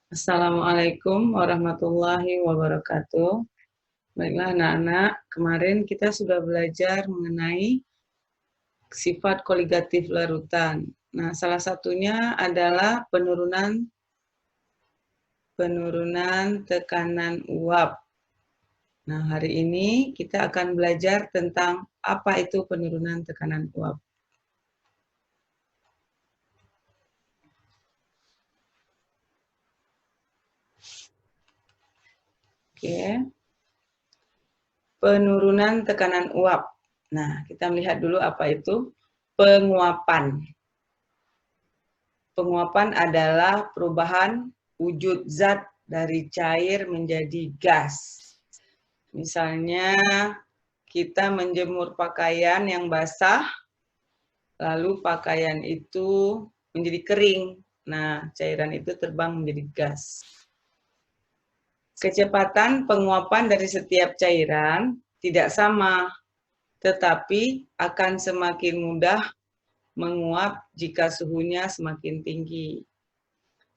Assalamualaikum warahmatullahi wabarakatuh. Baiklah anak-anak, kemarin kita sudah belajar mengenai sifat koligatif larutan. Nah, salah satunya adalah penurunan tekanan uap. Nah, hari ini kita akan belajar tentang apa itu penurunan tekanan uap. Oke. Penurunan tekanan uap. Nah, kita melihat dulu apa itu penguapan. Penguapan adalah perubahan wujud zat dari cair menjadi gas. Misalnya kita menjemur pakaian yang basah, lalu pakaian itu menjadi kering. Nah, cairan itu terbang menjadi gas. Kecepatan penguapan dari setiap cairan tidak sama, tetapi akan semakin mudah menguap jika suhunya semakin tinggi.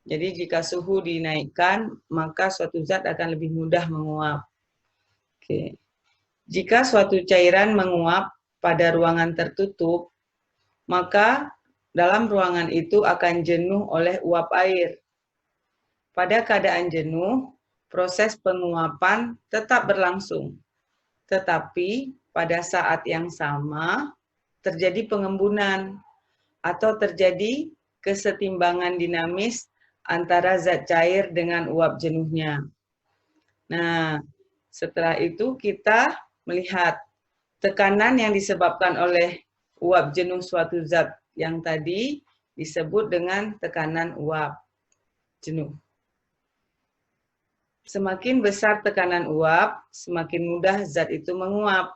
Jadi jika suhu dinaikkan, maka suatu zat akan lebih mudah menguap. Oke. Jika suatu cairan menguap pada ruangan tertutup, maka dalam ruangan itu akan jenuh oleh uap air. Pada keadaan jenuh, proses penguapan tetap berlangsung. Tetapi pada saat yang sama, terjadi pengembunan atau terjadi kesetimbangan dinamis antara zat cair dengan uap jenuhnya. Nah, setelah itu kita melihat tekanan yang disebabkan oleh uap jenuh suatu zat yang tadi disebut dengan tekanan uap jenuh. Semakin besar tekanan uap, semakin mudah zat itu menguap.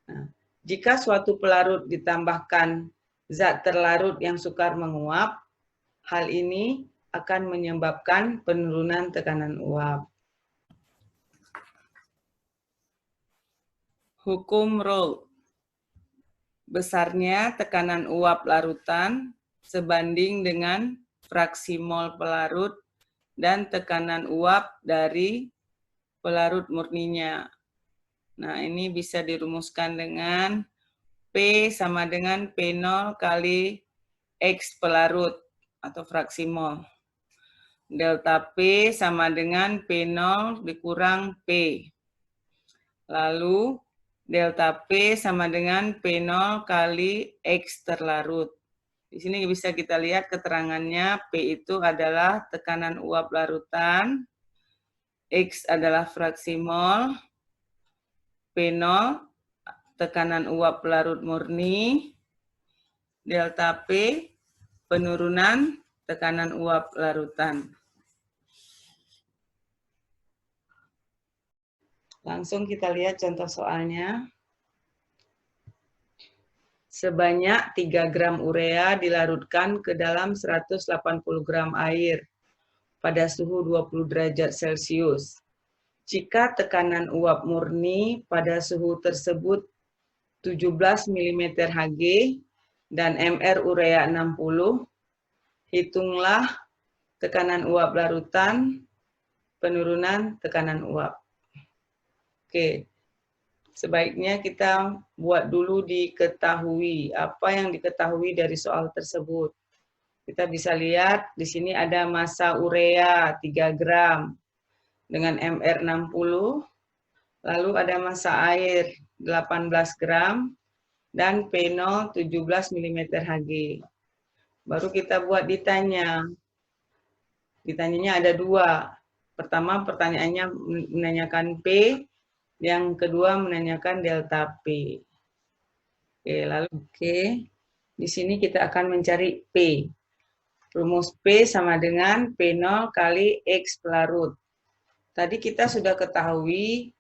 Nah, jika suatu pelarut ditambahkan zat terlarut yang sukar menguap, hal ini akan menyebabkan penurunan tekanan uap. Hukum Rolle. Besarnya tekanan uap larutan sebanding dengan fraksi mol pelarut dan tekanan uap dari pelarut murninya. Nah, ini bisa dirumuskan dengan P sama dengan P0 kali X pelarut atau fraksi mol. Delta P sama dengan P0 dikurang P. Lalu delta P sama dengan P0 kali X terlarut. Di sini bisa kita lihat keterangannya, P itu adalah tekanan uap larutan, X adalah fraksi mol, P0 tekanan uap larut murni, delta P penurunan tekanan uap larutan. Langsung kita lihat contoh soalnya. Sebanyak 3 gram urea dilarutkan ke dalam 180 gram air pada suhu 20 derajat Celcius. Jika tekanan uap murni pada suhu tersebut 17 mm Hg dan MR urea 60, hitunglah tekanan uap larutan, penurunan tekanan uap. Oke, sebaiknya kita buat dulu diketahui apa yang diketahui dari soal tersebut. Kita bisa lihat di sini ada massa urea 3 gram dengan MR 60, lalu ada massa air 18 gram dan P0 17 mm Hg. Baru kita buat ditanya. Ditanyanya ada dua. Pertama pertanyaannya menanyakan P, yang kedua menanyakan delta P. Oke, di sini kita akan mencari P. Rumus P sama dengan P0 kali X pelarut. Tadi kita sudah ketahui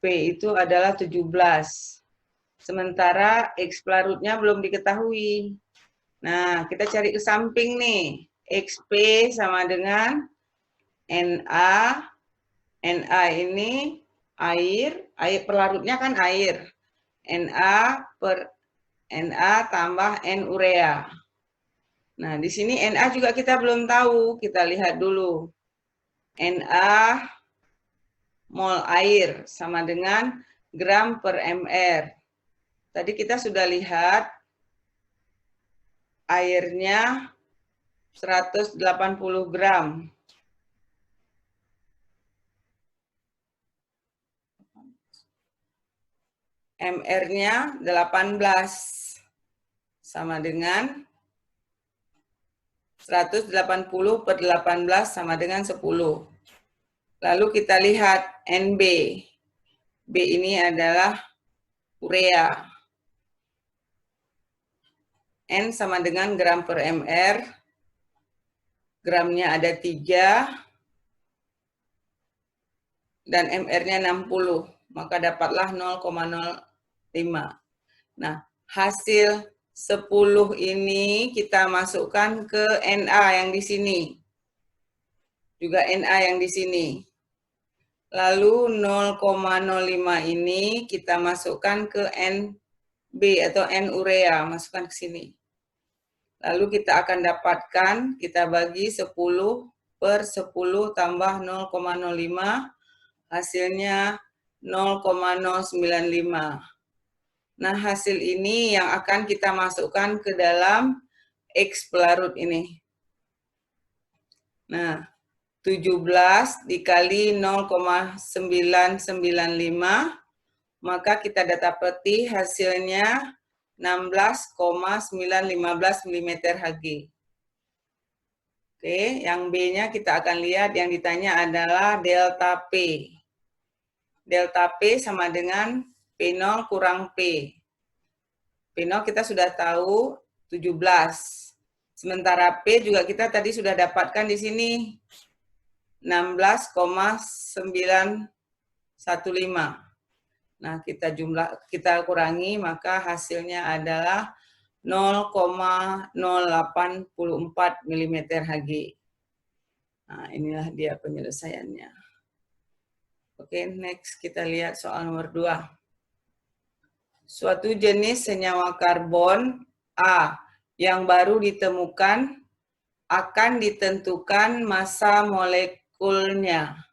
P itu adalah 17. Sementara X pelarutnya belum diketahui. Nah, kita cari ke samping nih. XP sama dengan Na. Na ini air pelarutnya kan air. Na per Na tambah N urea. Nah, di sini Na juga kita belum tahu. Kita lihat dulu. Na mol air sama dengan gram per mr. Tadi kita sudah lihat airnya 180 gram. MR-nya 18 sama dengan 180 per 18 sama dengan 10. Lalu kita lihat NB. B ini adalah urea. N sama dengan gram per mr. Gramnya ada 3. Dan MR-nya 60. Maka dapatlah 0,05. Nah, hasil 10 ini kita masukkan ke Na yang di sini. Juga Na yang di sini. Lalu 0,05 ini kita masukkan ke NB atau N urea, masukkan ke sini. Lalu kita akan dapatkan, kita bagi 10 per 10 tambah 0,05, hasilnya 0,095. Nah, hasil ini yang akan kita masukkan ke dalam X pelarut ini. Nah, 17 dikali 0,995, maka kita dapati hasilnya 16,915 mm Hg. Oke, yang B-nya kita akan lihat, yang ditanya adalah delta P. Delta P sama dengan P0 kurang P. P0 kita sudah tahu 17. Sementara P juga kita tadi sudah dapatkan di sini 16,915. Nah, kita kurangi, maka hasilnya adalah 0,084 mm Hg. Nah, inilah dia penyelesaiannya. Oke, next kita lihat soal nomor 2. Suatu jenis senyawa karbon A yang baru ditemukan akan ditentukan massa molekulnya.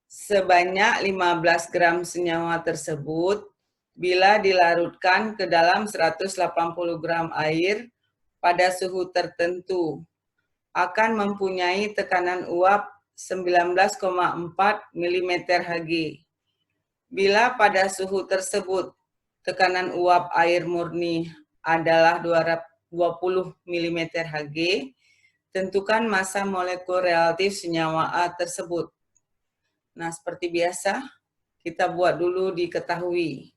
Sebanyak 15 gram senyawa tersebut bila dilarutkan ke dalam 180 gram air pada suhu tertentu akan mempunyai tekanan uap 19,4 mm Hg. Bila pada suhu tersebut tekanan uap air murni adalah 20 mm Hg, tentukan massa molekul relatif senyawa A tersebut. Nah, seperti biasa, kita buat dulu diketahui.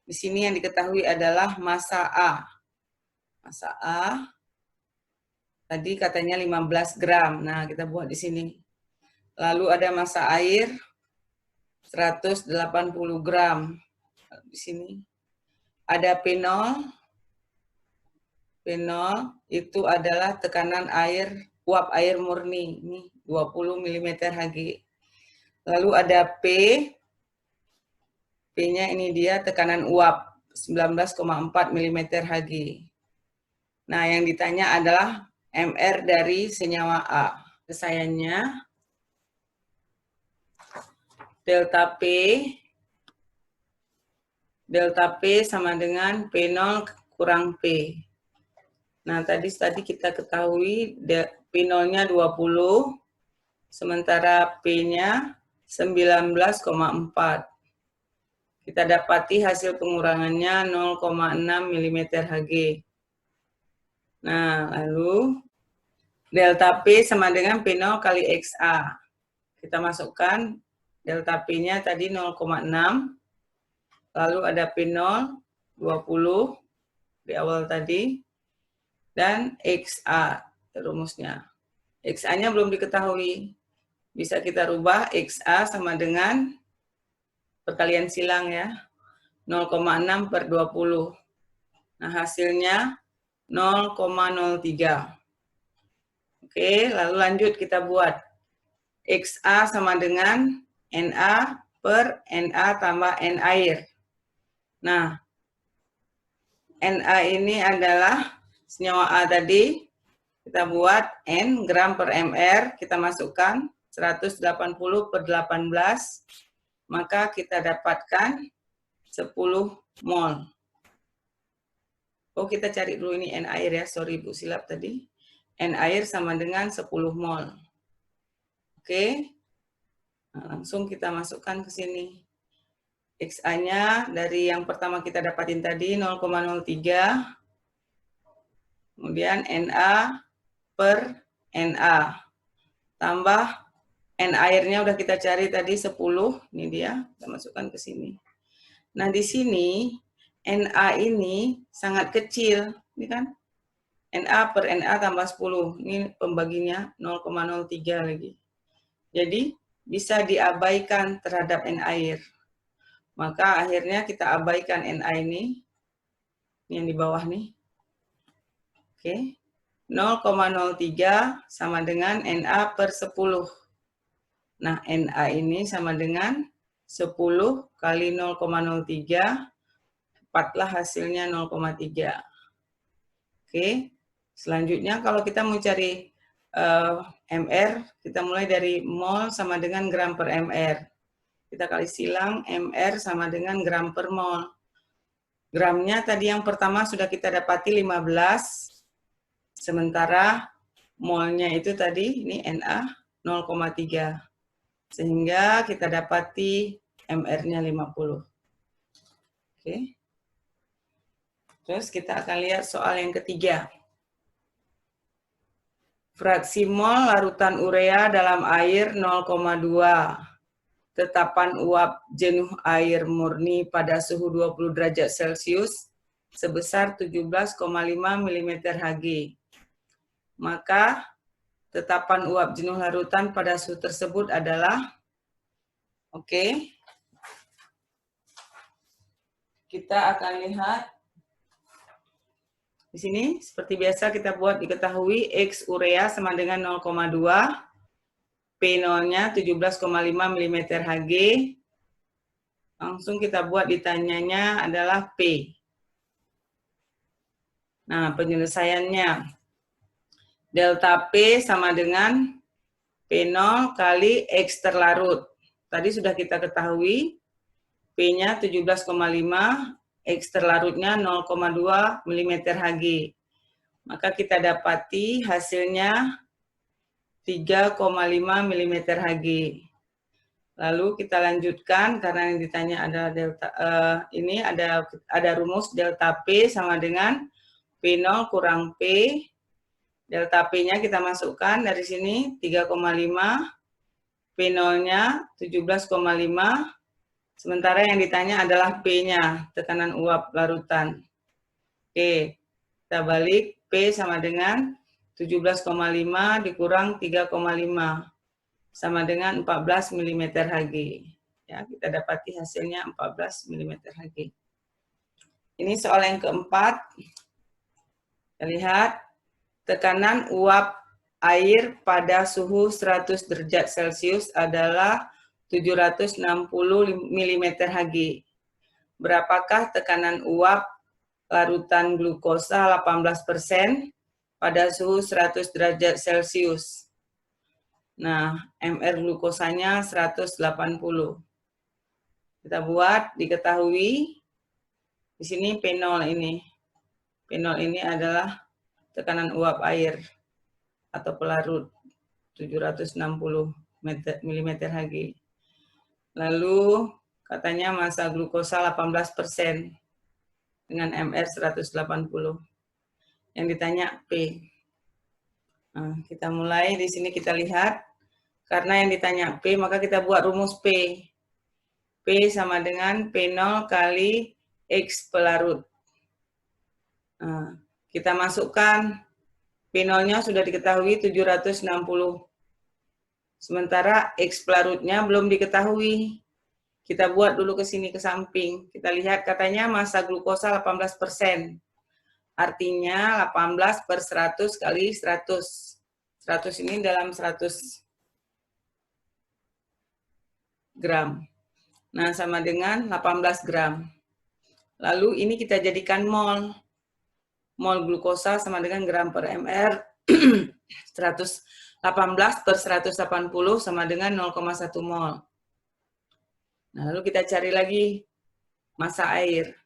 Di sini yang diketahui adalah massa A. Massa A, tadi katanya 15 gram. Nah, kita buat di sini. Lalu ada massa air, 180 gram. Di sini. Ada P0. P0 itu adalah tekanan air, uap air murni. Ini 20 mm Hg. Lalu ada P. P-nya ini dia tekanan uap 19,4 mm Hg. Nah, yang ditanya adalah MR dari senyawa A. Penyelesaiannya delta P sama dengan P0 kurang P. Nah, tadi kita ketahui P0-nya 20, sementara P-nya 19,4. Kita dapati hasil pengurangannya 0,6 mm Hg. Nah, lalu delta P sama dengan P0 kali XA. Kita masukkan delta P-nya tadi 0,6. Lalu ada P0, 20 di awal tadi. Dan XA rumusnya. XA-nya belum diketahui. Bisa kita rubah XA sama dengan perkalian silang ya. 0,6 per 20. Nah, hasilnya 0,03. Oke, lalu lanjut kita buat. XA sama dengan Na per Na tambah N air. Nah, Na ini adalah senyawa A tadi, Kita buat N gram per mR, kita masukkan 180 per 18, maka kita dapatkan 10 mol. Oh, kita cari dulu ini N air ya, sorry Bu, silap tadi. N air sama dengan 10 mol. Oke, nah, langsung kita masukkan ke sini. XA-nya dari yang pertama kita dapatin tadi 0,03, kemudian Na per Na, tambah N airnya udah kita cari tadi 10, ini dia, kita masukkan ke sini. Nah, di sini Na ini sangat kecil, ini kan? Na per Na tambah 10, ini pembaginya 0,03 lagi. Jadi, bisa diabaikan terhadap N air. Maka akhirnya kita abaikan Na ini yang di bawah nih. Oke, 0,03 sama dengan Na per 10. Nah, Na ini sama dengan 10 kali 0,03, dapatlah hasilnya 0,3. Oke, selanjutnya kalau kita mau cari MR, kita mulai dari mol sama dengan gram per MR. Kita kali silang, MR sama dengan gram per mol. Gramnya tadi yang pertama sudah kita dapati 15, sementara molnya itu tadi, ini Na 0,3. Sehingga kita dapati MR-nya 50. Oke. Terus kita akan lihat soal yang ketiga. Fraksi mol larutan urea dalam air 0,2. Tetapan uap jenuh air murni pada suhu 20 derajat Celcius sebesar 17,5 mm Hg. Maka tetapan uap jenuh larutan pada suhu tersebut adalah, oke, kita akan lihat di sini seperti biasa kita buat diketahui X urea sama dengan 0,2, P0-nya 17,5 mm Hg. Langsung kita buat ditanyanya adalah P. Nah, penyelesaiannya. Delta P sama dengan P0 kali X terlarut. Tadi sudah kita ketahui, P-nya 17,5, X terlarutnya 0,2 mm Hg. Maka kita dapati hasilnya 3,5 mm Hg. Lalu kita lanjutkan karena yang ditanya ada delta ini ada rumus delta P sama dengan P0 kurang P. Delta P-nya kita masukkan dari sini 3,5, P0-nya 17,5. Sementara yang ditanya adalah P-nya, tekanan uap larutan. Oke, kita balik P sama dengan 17,5 dikurang 3,5 sama dengan 14 mm Hg. Ya, kita dapati hasilnya 14 mm Hg. Ini soal yang keempat. Kita lihat tekanan uap air pada suhu 100 derajat Celcius adalah 760 mm Hg. Berapakah tekanan uap larutan glukosa 18% pada suhu 100 derajat Celcius? Nah, MR glukosanya 180. Kita buat, diketahui, di sini P0 ini. P0 ini adalah tekanan uap air atau pelarut 760 mm Hg. Lalu katanya massa glukosa 18% dengan MR 180. Yang ditanya P. Nah, kita mulai di sini kita lihat. Karena yang ditanya P, maka kita buat rumus P. P sama dengan P0 kali X pelarut. Nah, kita masukkan P0-nya sudah diketahui 760. Sementara X pelarutnya belum diketahui. Kita buat dulu ke sini ke samping. Kita lihat katanya massa glukosa 18%. Artinya 18 per 100 kali 100. 100 ini dalam 100 gram. Nah, sama dengan 18 gram. Lalu ini kita jadikan mol. Mol glukosa sama dengan gram per mR. 118/180 sama dengan 0,1 mol. Nah, lalu kita cari lagi massa air.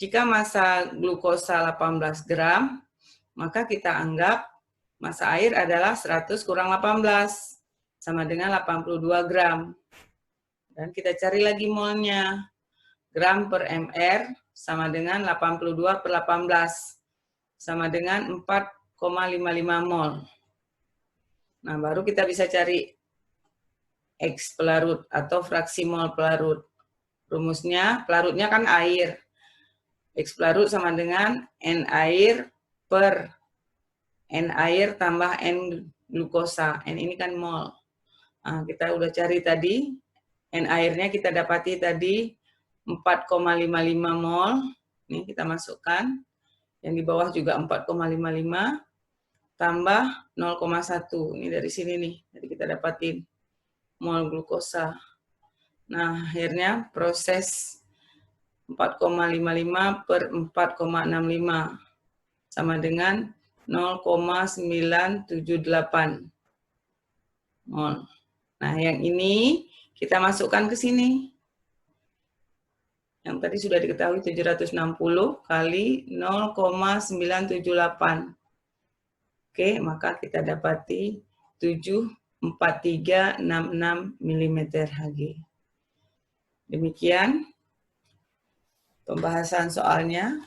Jika massa glukosa 18 gram, maka kita anggap massa air adalah 100 kurang 18, sama dengan 82 gram. Dan kita cari lagi molnya. Gram per mr sama dengan 82/18, sama dengan 4,55 mol. Nah, baru kita bisa cari X pelarut atau fraksi mol pelarut. Rumusnya, pelarutnya kan air. X pelarut sama dengan N air per N air tambah N glukosa. N ini kan mol. Nah, kita udah cari tadi. N airnya kita dapati tadi 4,55 mol. Ini kita masukkan. Yang di bawah juga 4,55. Tambah 0,1. Ini dari sini nih. Jadi kita dapatin mol glukosa. Nah, akhirnya proses 4,55 per 4,65 sama dengan 0,978 mol. Nah, yang ini kita masukkan ke sini. Yang tadi sudah diketahui 760 kali 0,978. Oke, maka kita dapati 74366 mm Hg. Demikian pembahasan soalnya.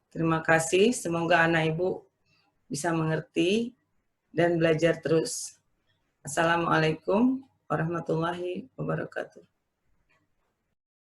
Terima kasih, semoga anak ibu bisa mengerti dan belajar terus. Assalamualaikum warahmatullahi wabarakatuh.